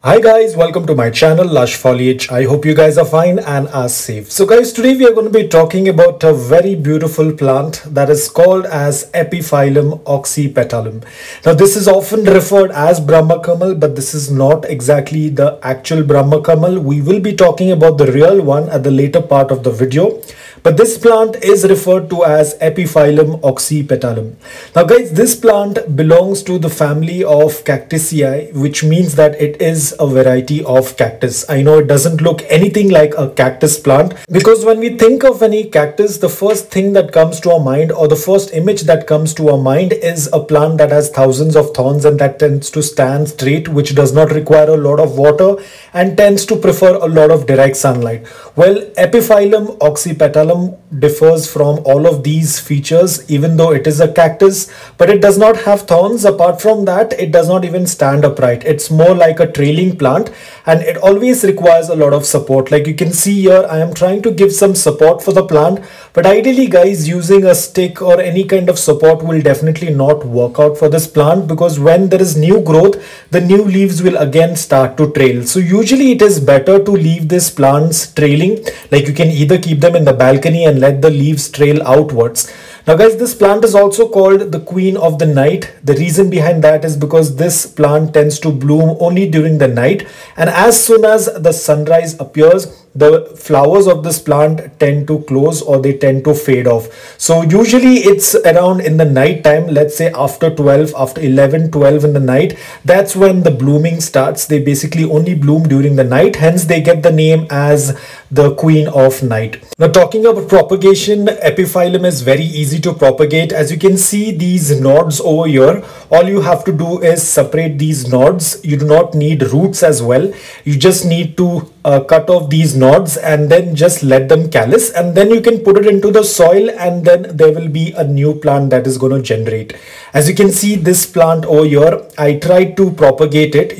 Hi guys, welcome to my channel Lush Foliage. I hope you guys are fine and are safe. So guys, today we are going to be talking about a very beautiful plant that is called as Epiphyllum Oxypetalum. Now this is often referred as Brahma Kamal, but this is not exactly the actual Brahma Kamal. We will be talking about the real one at the later part of the video. But this plant is referred to as Epiphyllum Oxypetalum. Now guys, this plant belongs to the family of Cactaceae, which means that it is a variety of cactus. I know it doesn't look anything like a cactus plant, because when we think of any cactus, the first thing that comes to our mind, or the first image that comes to our mind, is a plant that has thousands of thorns and that tends to stand straight, which does not require a lot of water and tends to prefer a lot of direct sunlight. Well, Epiphyllum Oxypetalum differs from all of these features, even though it is a cactus, but it does not have thorns. Apart from that, it does not even stand upright. It's more like a trailing plant, and it always requires a lot of support. Like you can see here, I am trying to give some support for the plant, but ideally guys, using a stick or any kind of support will definitely not work out for this plant, because when there is new growth, the new leaves will again start to trail. So usually it is better to leave these plants trailing. Like you can either keep them in the balcony and let the leaves trail outwards. Now guys, this plant is also called the queen of the night. The reason behind that is because this plant tends to bloom only during the night, and as soon as the sunrise appears, the flowers of this plant tend to close, or they tend to fade off. So usually it's around in the night time, let's say after 12, after 11, 12 in the night, that's when the blooming starts. They basically only bloom during the night, hence they get the name as the queen of night. Now talking about propagation, Epiphyllum is very easy to propagate. As you can see these nodes over here, all you have to do is separate these nodes. You do not need roots as well. You just need to cut off these nodes and then just let them callus, and then you can put it into the soil, and then there will be a new plant that is going to generate. As you can see this plant over here, I tried to propagate it.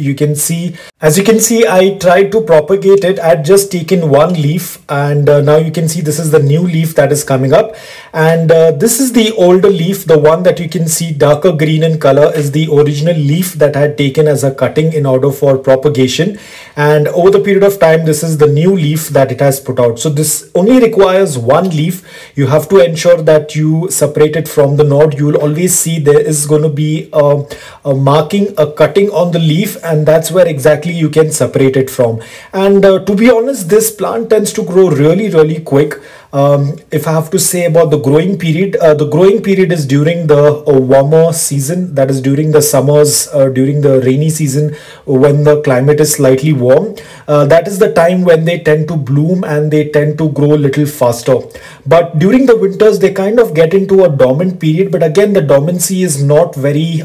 As you can see, I tried to propagate it. I had just taken one leaf, and now you can see this is the new leaf that is coming up, and this is the older leaf. The one that you can see darker green in color is the original leaf that I had taken as a cutting in order for propagation, and over the period of time this is the new leaf that it has put out. So this only requires one leaf. You have to ensure that you separate it from the node. You will always see there is going to be a marking, a cutting on the leaf, and that's where exactly you can separate it from. And to be honest, this plant tends to grow really quick. If I have to say about the growing period is during the warmer season, that is during the summers, during the rainy season, when the climate is slightly warm. That is the time when they tend to bloom and they tend to grow a little faster. But during the winters, they kind of get into a dormant period, but again the dormancy is not very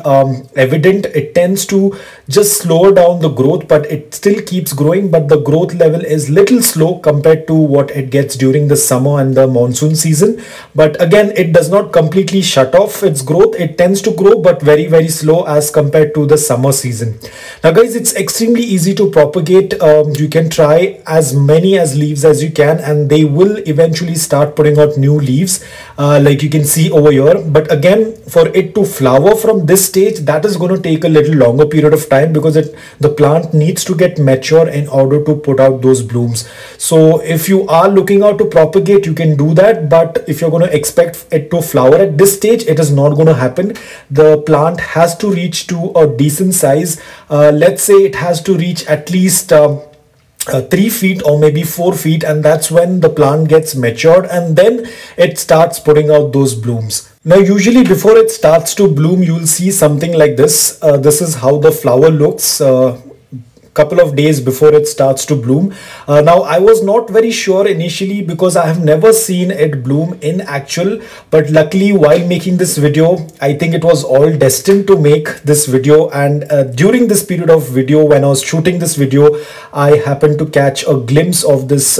evident. It tends to just slow down the growth, but it still keeps growing, but the growth level is little slow compared to what it gets during the summer and the monsoon season. But again, it does not completely shut off its growth. It tends to grow, but very slow as compared to the summer season. Now guys, it's extremely easy to propagate. You can try as many as leaves as you can, and they will eventually start putting out new leaves, like you can see over here. But again, for it to flower from this stage, that is going to take a little longer period of time, because the plant needs to get mature in order to put out those blooms. So if you are looking out to propagate, you can do that, but if you're going to expect it to flower at this stage, it is not going to happen. The plant has to reach to a decent size. Let's say it has to reach at least 3 feet or maybe 4 feet, and that's when the plant gets matured, and then it starts putting out those blooms. Now usually before it starts to bloom, you will see something like this. This is how the flower looks couple of days before it starts to bloom. Now I was not very sure initially, because I have never seen it bloom in actual, but luckily while making this video, I think it was all destined to make this video, and during this period of video, when I was shooting this video, I happened to catch a glimpse of this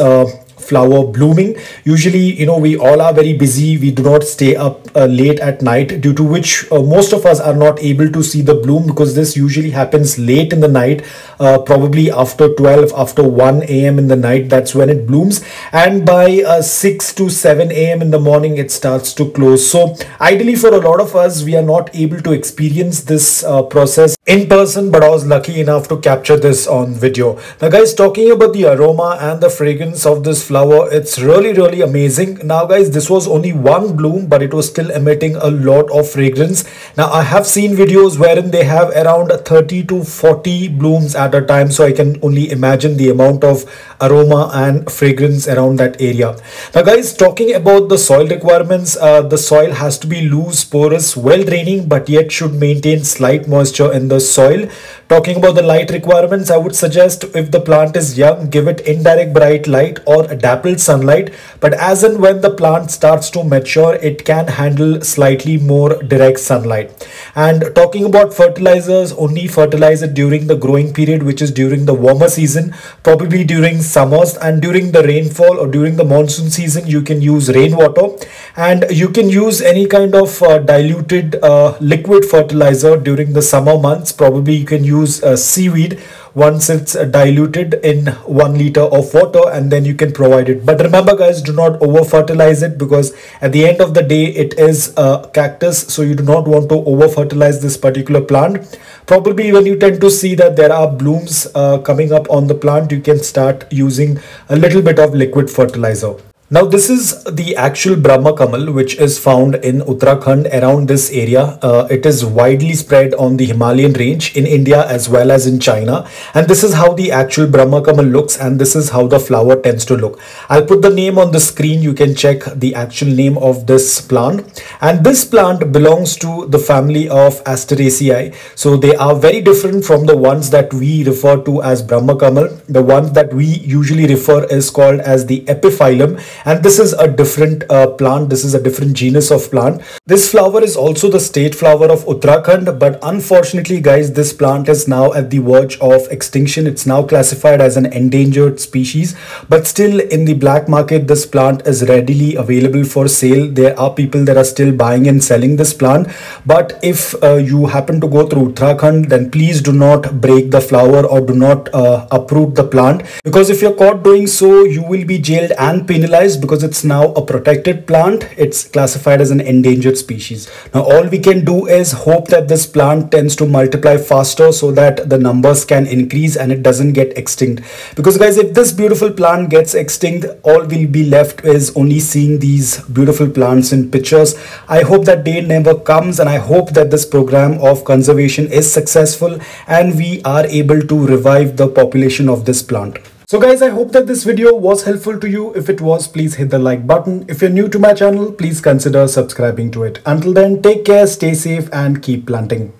flower blooming. Usually, we all are very busy. We do not stay up late at night, due to which most of us are not able to see the bloom, because this usually happens late in the night, probably after 12, after 1 a.m. in the night. That's when it blooms, and by 6 to 7 a.m. in the morning it starts to close. So ideally, for a lot of us, we are not able to experience this process in person, but I was lucky enough to capture this on video. Now guys, talking about the aroma and the fragrance of this flower, it's really amazing. Now guys, this was only one bloom, but it was still emitting a lot of fragrance. Now I have seen videos wherein they have around 30 to 40 blooms at a time, so I can only imagine the amount of aroma and fragrance around that area. Now guys, talking about the soil requirements, the soil has to be loose, porous, well draining, but yet should maintain slight moisture in the soil. Talking about the light requirements, I would suggest, if the plant is young, give it indirect bright light or dappled sunlight, but as and when the plant starts to mature, it can handle slightly more direct sunlight. And talking about fertilizers, only fertilize it during the growing period, which is during the warmer season, probably during summers, and during the rainfall or during the monsoon season you can use rainwater, and you can use any kind of diluted liquid fertilizer during the summer months. Probably you can use seaweed once it's diluted in 1 liter of water, and then you can provide it. But remember guys, do not over fertilize it, because at the end of the day it is a cactus, so you do not want to over fertilize this particular plant. Probably when you tend to see that there are blooms coming up on the plant, you can start using a little bit of liquid fertilizer. Now this is the actual Brahma Kamal, which is found in Uttarakhand, around this area. It is widely spread on the Himalayan range in India as well as in China. And this is how the actual Brahma Kamal looks, and this is how the flower tends to look. I'll put the name on the screen. You can check the actual name of this plant. And this plant belongs to the family of Asteraceae. So they are very different from the ones that we refer to as Brahma Kamal. The one that we usually refer is called as the Epiphyllum. And this is a different plant. This is a different genus of plant. This flower is also the state flower of Uttarakhand, but unfortunately guys, this plant is now at the verge of extinction. It's now classified as an endangered species, but still in the black market this plant is readily available for sale. There are people that are still buying and selling this plant. But if you happen to go through Uttarakhand, then please do not break the flower or do not uproot the plant, because if you're caught doing so, you will be jailed and penalized, because it's now a protected plant. It's classified as an endangered species. Now all we can do is hope that this plant tends to multiply faster, so that the numbers can increase and it doesn't get extinct. Because guys, if this beautiful plant gets extinct, all we'll be left is only seeing these beautiful plants in pictures. I hope that day never comes, and I hope that this program of conservation is successful and we are able to revive the population of this plant. So guys, I hope that this video was helpful to you. If it was, please hit the like button. If you're new to my channel, please consider subscribing to it. Until then, take care, stay safe and keep planting.